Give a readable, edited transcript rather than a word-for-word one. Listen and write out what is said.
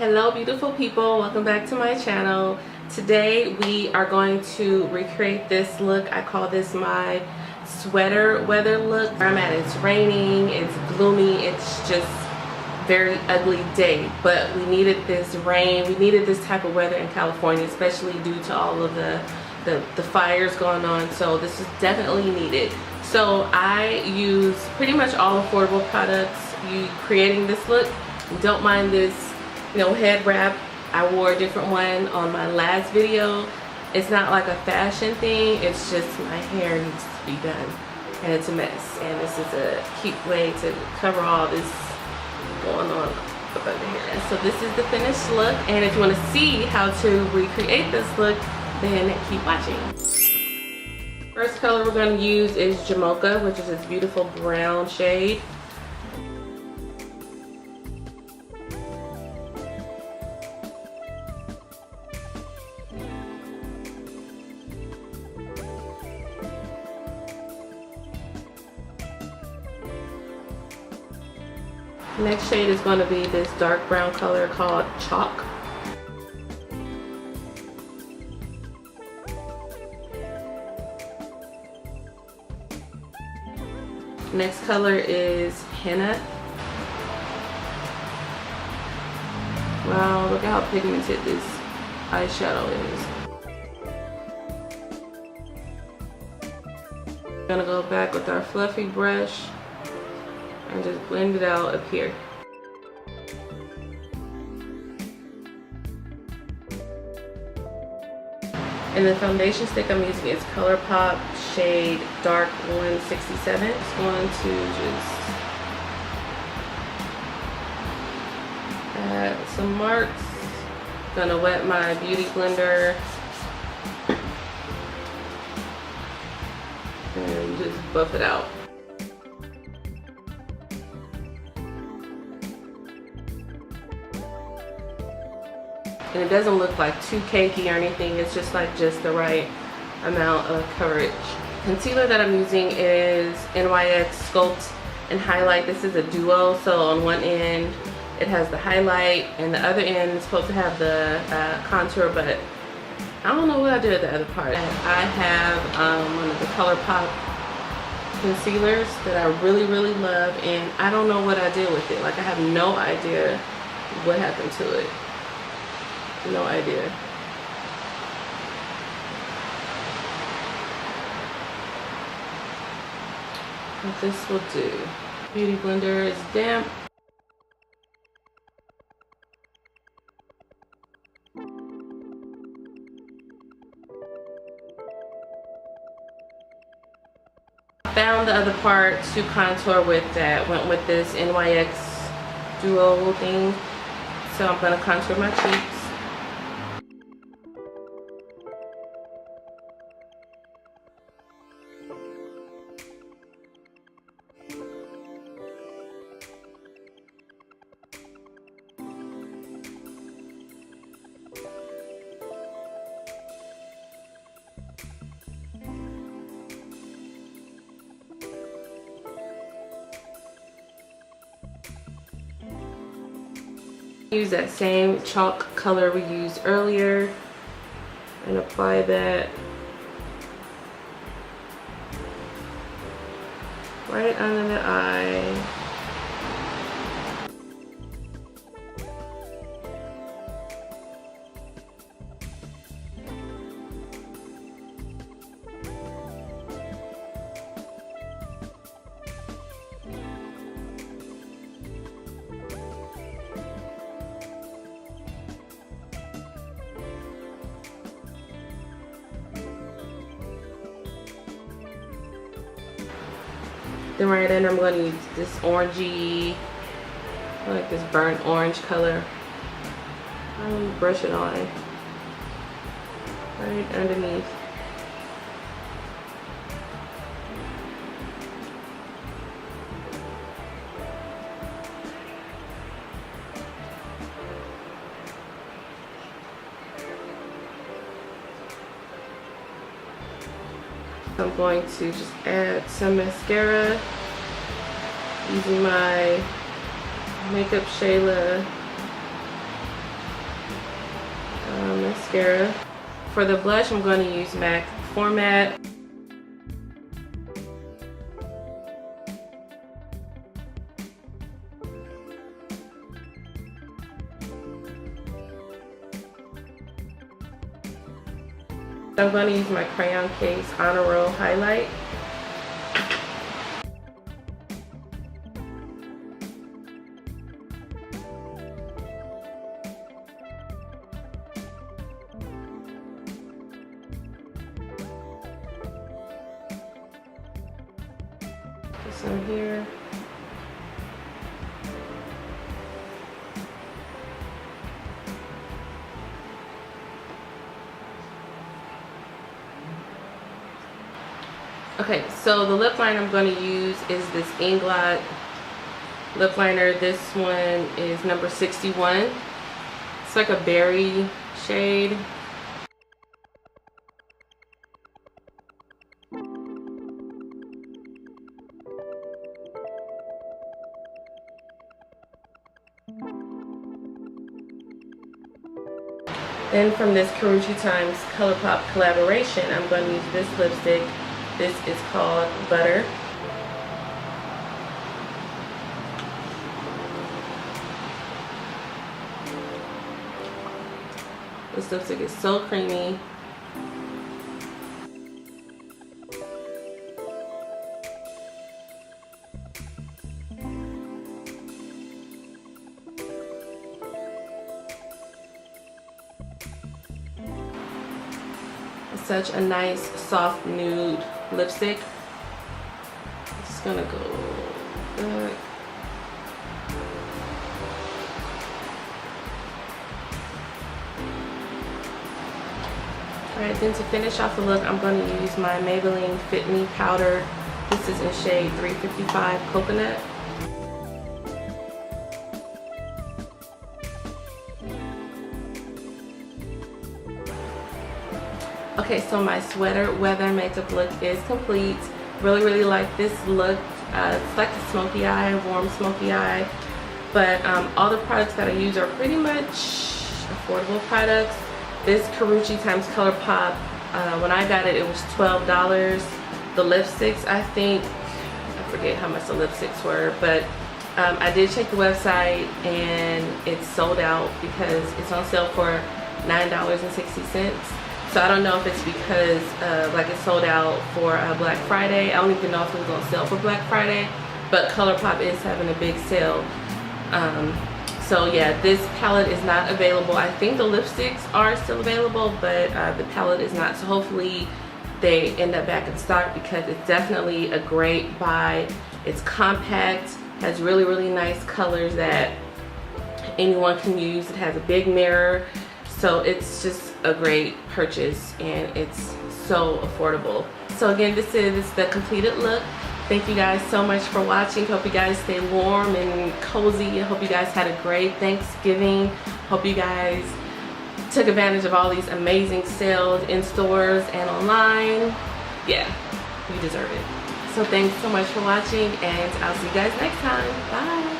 Hello beautiful people, welcome back to my channel. Today we are going to recreate this look. I call this my sweater weather look. Where I'm at, it's raining, it's gloomy, it's just very ugly day, but we needed this rain, we needed this type of weather in California, especially due to all of the fires going on. So this is definitely needed. So I use pretty much all affordable products creating this look. Don't mind this, head wrap. I wore a different one on my last video. It's not like a fashion thing, it's just my hair needs to be done and it's a mess, and this is a cute way to cover all this going on up under here. So this is the finished look, and if you want to see how to recreate this look, then keep watching. First color we're going to use is Jamocha, which is this beautiful brown shade. Next shade is going to be this dark brown color called Chalk. Next color is Henna. Wow, look at how pigmented this eyeshadow is. We're gonna go back with our fluffy brush and just blend it out up here. And the foundation stick I'm using is ColourPop shade Dark 167. Just going to just add some marks. Gonna wet my beauty blender and just buff it out. And it doesn't look like too cakey or anything, it's just like the right amount of coverage. Concealer that I'm using is NYX Sculpt and Highlight. This is a duo, so on one end it has the highlight and the other end is supposed to have the contour, but I don't know what I did with the other part. I have one of the ColourPop concealers that I really love, and I don't know what I did with it. Like, I have no idea what happened to it. No idea. What this will do. Beauty blender is damp. Found the other part to contour with that. Went with this NYX duo thing. So I'm gonna contour my cheeks. Use that same chalk color we used earlier and apply that right under the eye. Then right in, I'm going to use this orangey, like this burnt orange color. I'm going to brush it on right underneath. I'm going to just add some mascara using my Makeup Shayla mascara. For the blush, I'm going to use MAC Format. I'm going to use my Crayon Case Honor Roll highlight. This one here. Okay, so the lip liner I'm going to use is this Inglot lip liner. This one is number 61. It's like a berry shade. Then from this Karrueche Times ColourPop collaboration, I'm going to use this lipstick. This is called Butter. This lipstick is so creamy. It's such a nice soft nude lipstick. I'm just gonna go back. Alright, then to finish off the look, I'm going to use my Maybelline Fit Me powder. This is in shade 355 Coconut. Okay, so my sweater weather makeup look is complete. Really like this look. It's like a smoky eye, warm smoky eye. But all the products that I use are pretty much affordable products. This Karrueche Times ColourPop, when I got it, it was $12. The lipsticks, I think, I forget how much the lipsticks were, but I did check the website and it's sold out because it's on sale for $9.60. So I don't know if it's because like it's sold out for Black Friday. I don't even know if it was on sale for Black Friday, but ColourPop is having a big sale. So yeah, this palette is not available. I think the lipsticks are still available, but the palette is not. So hopefully they end up back in stock because it's definitely a great buy. It's compact, has really nice colors that anyone can use. It has a big mirror. So it's just a great purchase and it's so affordable. So again, this is the completed look. Thank you guys so much for watching. Hope you guys stay warm and cozy. I hope you guys had a great Thanksgiving. Hope you guys took advantage of all these amazing sales in stores and online. Yeah, you deserve it. So thanks so much for watching and I'll see you guys next time. Bye.